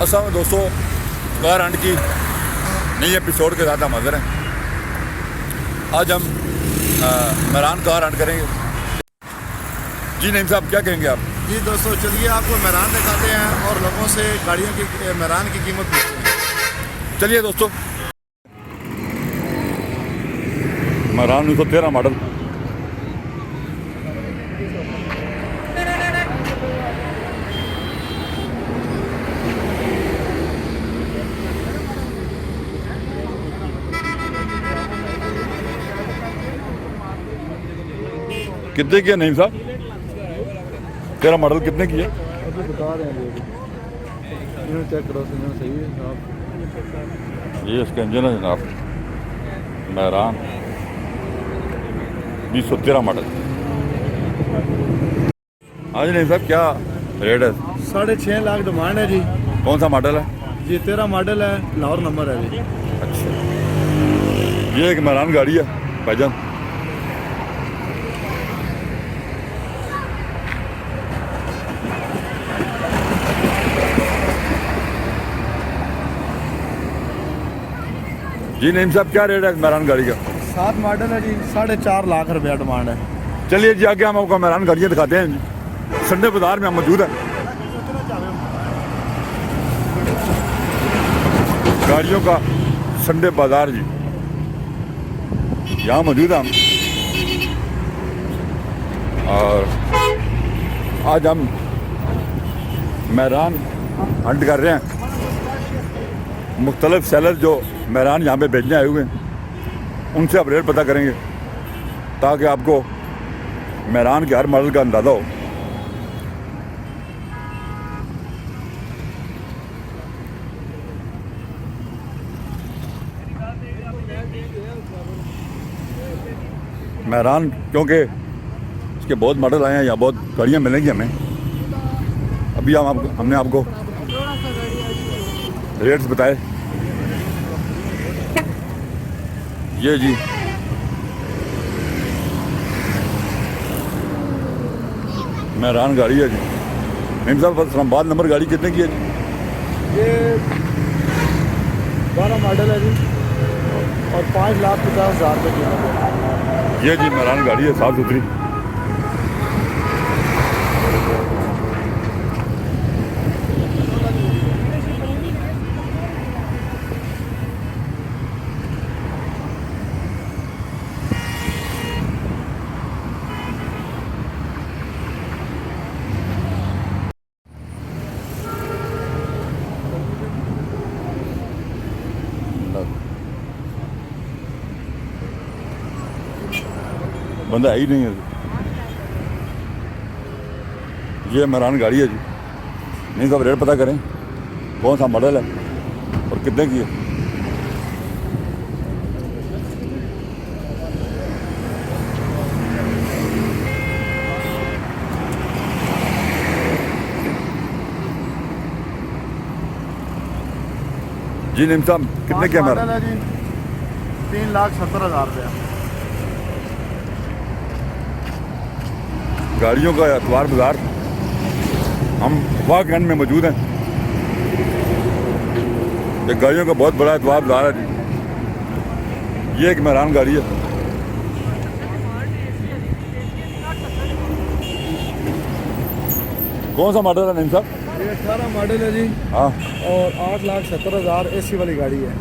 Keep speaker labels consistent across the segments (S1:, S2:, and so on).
S1: असल में दोस्तों कार हंट की नई एपिसोड के साथ हम हाजिर हैं। आज हम मेहरान कार हंट करेंगे। जी नईम साहब क्या कहेंगे आप?
S2: जी दोस्तों चलिए आपको मेहरान दिखाते हैं और लोगों से गाड़ियों की मेहरान की कीमत पूछते हैं।
S1: चलिए दोस्तों, मेहरान 1913 मॉडल। कितने की है नईम साहब? 13 मॉडल कितने की है?
S2: अभी बता रहे हैं इन्हें चेक करो सही है आप।
S1: ये इसका इंजन है जनाब, मेहरान 2013 मॉडल। हाँ जी नहीं साहब, क्या रेट है?
S2: 6.5 लाख डिमांड है जी।
S1: कौन सा मॉडल है?
S2: जी 13 मॉडल है, लाहौर नंबर है जी।
S1: अच्छा, ये एक मेहरान गाड़ी है भाईजान। जी नईम साहब क्या रेट है मेहरान गाड़ी का?
S2: 7 मॉडल है जी, 4.5 लाख रुपया डिमांड है।
S1: चलिए जी आगे हम आपको मेहरान गाड़ियाँ दिखाते हैं जी। संडे बाजार में हम मौजूद हैं। गाड़ियों का संडे बाजार जी, यहाँ मौजूद हैं हम। और आज हम मेहरान हंट कर रहे हैं। मुख्तलिफ सेलर जो मेहरान यहाँ पे बेचने आए हुए हैं, उनसे आप रेट पता करेंगे ताकि आपको मेहरान के हर मॉडल का अंदाज़ा हो। मेहरान क्योंकि इसके बहुत मॉडल आए हैं, या बहुत गाड़ियाँ मिलेंगी हमें। अभी हमने आपको रेट्स बताए। ये जी मेहरान गाड़ी है जी। नईम साहब इस्लामाबाद नंबर गाड़ी कितने की है जी?
S2: ये 12 मॉडल है जी और 5,50,000 रुपये कीमत है।
S1: ये जी मेहरान गाड़ी है, साफ सुथरी। बंदा है ही नहीं है। ये मेहरान गाड़ी है जी। नहीं साहब रेट पता करें, कौन सा मॉडल है और कितने की है? जी नईम साहब कितने की है
S2: मॉडल है जी? 3,70,000 रुपया।
S1: गाड़ियों का एतवार बाजार, हम वाकई में मौजूद हैं। ये गाड़ियों का बहुत बड़ा एतवार बाजार है जी। ये एक मेहरान गाड़ी है। कौन सा मॉडल है नईम साहब?
S2: ये 18 मॉडल है जी।
S1: हाँ,
S2: और 8,70,000 AC वाली गाड़ी है।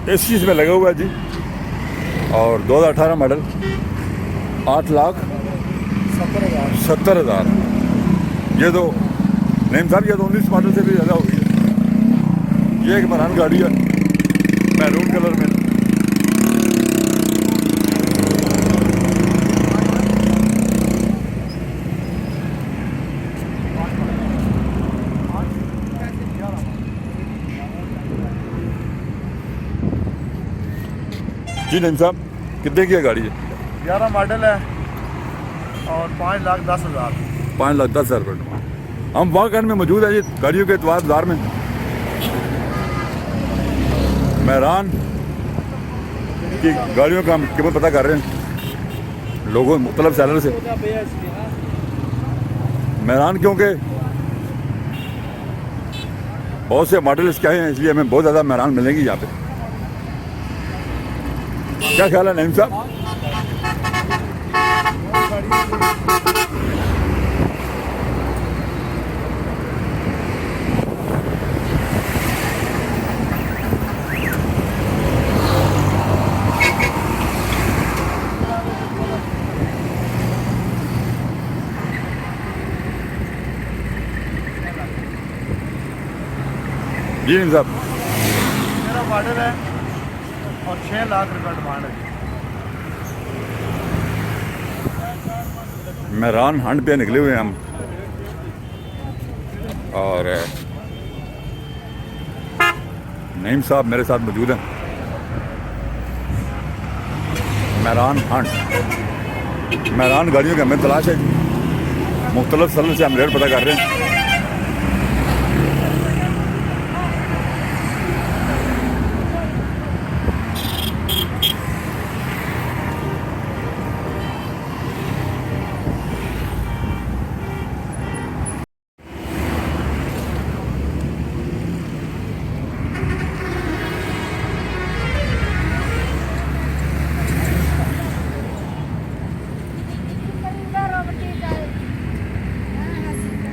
S1: AC इसमें लगा हुआ है जी। और 2018 मॉडल, 8,70,000। ये तो नईम साहब, ये तो 19 मॉडल से भी ज़्यादा हो गई है। ये एक मेहरान गाड़ी है मैरून कलर में। जी नईम साहब कितने की है गाड़ी है?
S2: 11 मॉडल है और 5,10,000।
S1: 5,10,000 रुपये। हम वाकई में मौजूद है जी गाड़ियों के एतवार बाजार में। मेहरान की गाड़ियों का हम कीमत पता कर रहे हैं लोगों मुख्तलिफ सेलर से। मेहरान क्योंकि बहुत से मॉडल इसके आए हैं, इसलिए हमें बहुत ज़्यादा मेहरान मिलेंगी यहाँ पे। क्या ख्याल है नईम साहब? जी नईम साहब,
S2: मेरा मॉडल है और 6 लाख रुपये डिमांड है।
S1: मेहरान हंड पे निकले हुए हैं हम, और नईम साहब मेरे साथ मौजूद हैं। मेहरान हंड, मेहरान गाड़ियों की हमें तलाश है। मुख्तलिफ सलर से हम रेट पता कर रहे हैं।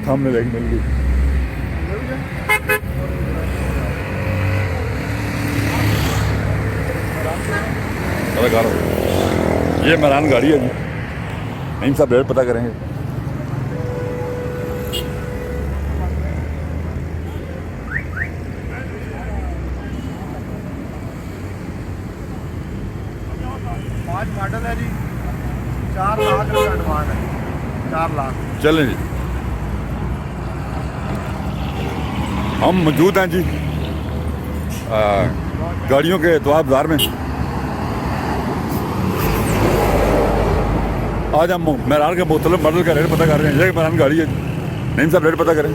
S1: सामने देख मिल गई। ये मेहरान गाड़ी है जी। नईम साहब रेट पता करेंगे।
S2: पाँच मॉडल है जी, 4 लाख रुपये डिमांड है। 4 लाख।
S1: चलें जी, हम मौजूद हैं जी गाड़ियों के एतवार बाजार में। आज हम मेहरान के मुख्तलिफ मॉडल का रेट पता कर रहे हैं। ये मेहरान गाड़ी है, नईम साहब रेट पता करें।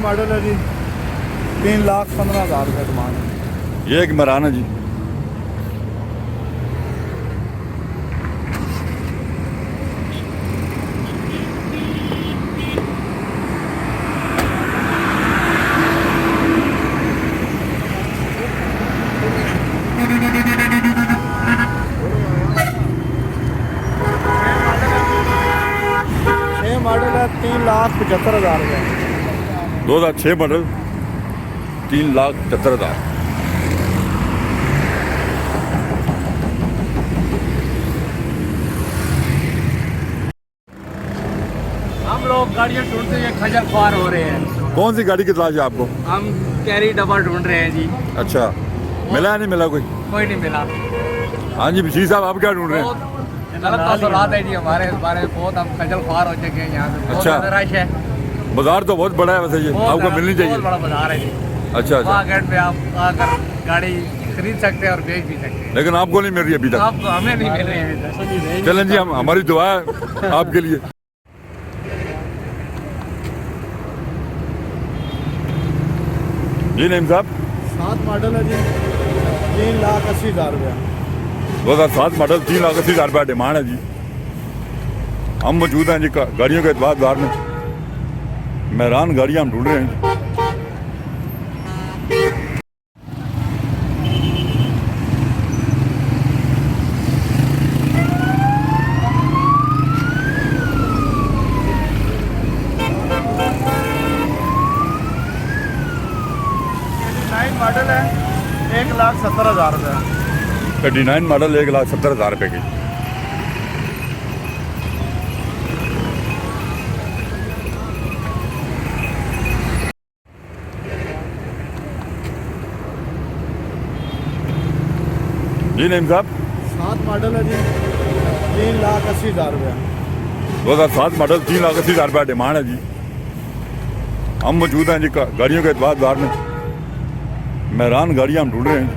S2: मॉडल है जी, 3,15,000 रुपये डिमांड है।
S1: ये एक मेहरान है जी।
S2: मॉडल है 3,75,000 रुपये।
S1: 2006 मॉडल, 3,75,000।
S3: हम लोग गाड़ियाँ ढूंढते हुए खजल ख्वार हो रहे हैं।
S1: कौन सी गाड़ी की तलाश है आपको?
S3: हम कैरी डबल ढूंढ रहे हैं जी।
S1: अच्छा, मिला या नहीं मिला कोई?
S3: कोई नहीं मिला।
S1: हाँ जी जी साहब, आप क्या ढूंढ रहे हैं?
S3: बहुत गलत तासुरात है जी हमारे इस बारे में। बहुत हम खजल ख्वार हो चुके हैं यहाँ पे। बहुत
S1: अच्छा।
S3: ज़्यादा रश है।
S1: बाजार तो बहुत बड़ा है वैसे, ये
S3: बहुत
S1: आपको
S3: ज़्यादा-
S1: मिलनी चाहिए।
S3: बहुत बड़ा बाजार है जी।
S1: अच्छा अच्छा,
S3: वहाँ गेट पे आप आकर गाड़ी खरीद सकते हैं और बेच भी सकते हैं।
S1: लेकिन आपको नहीं मिल रही अभी तक।
S3: आपको हमें नहीं मिल रही है अभी तक।
S1: चलें जी, हम हमारी दुआ है आपके लिए। जी नईम साहब,
S2: 7 मॉडल है जी, 3,80,000 रुपये।
S1: 2007 मॉडल, 3,80,000 रुपया डिमांड है जी। हम मौजूद हैं जी गाड़ियों के एतवार बाजार में। मेहरान गाड़ियाँ हम ढूंढ रहे हैं।
S2: मॉडल है 1,70,000 रुपये।
S1: 89 मॉडल, 1,70,000 रुपये की। जी नईम साहब,
S2: 7 मॉडल है जी, 3,80,000 रुपये।
S1: 2007 मॉडल, 3,80,000 रुपया डिमांड है जी। हम मौजूद हैं जी गाड़ियों के एतवार बाजार में। मेहरान गाड़ियाँ हम ढूंढ रहे हैं।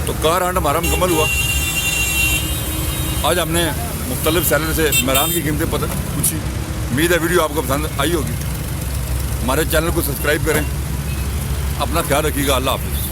S1: तो कार हंट हमारा मुकम्मल हुआ। आज हमने मुख्तलिफ सेलर से मेहरान की कीमतें पता पूछी। उम्मीद है वीडियो आपको पसंद आई होगी। हमारे चैनल को सब्सक्राइब करें अपना ख्याल रखिएगा। अल्लाह हाफिज़।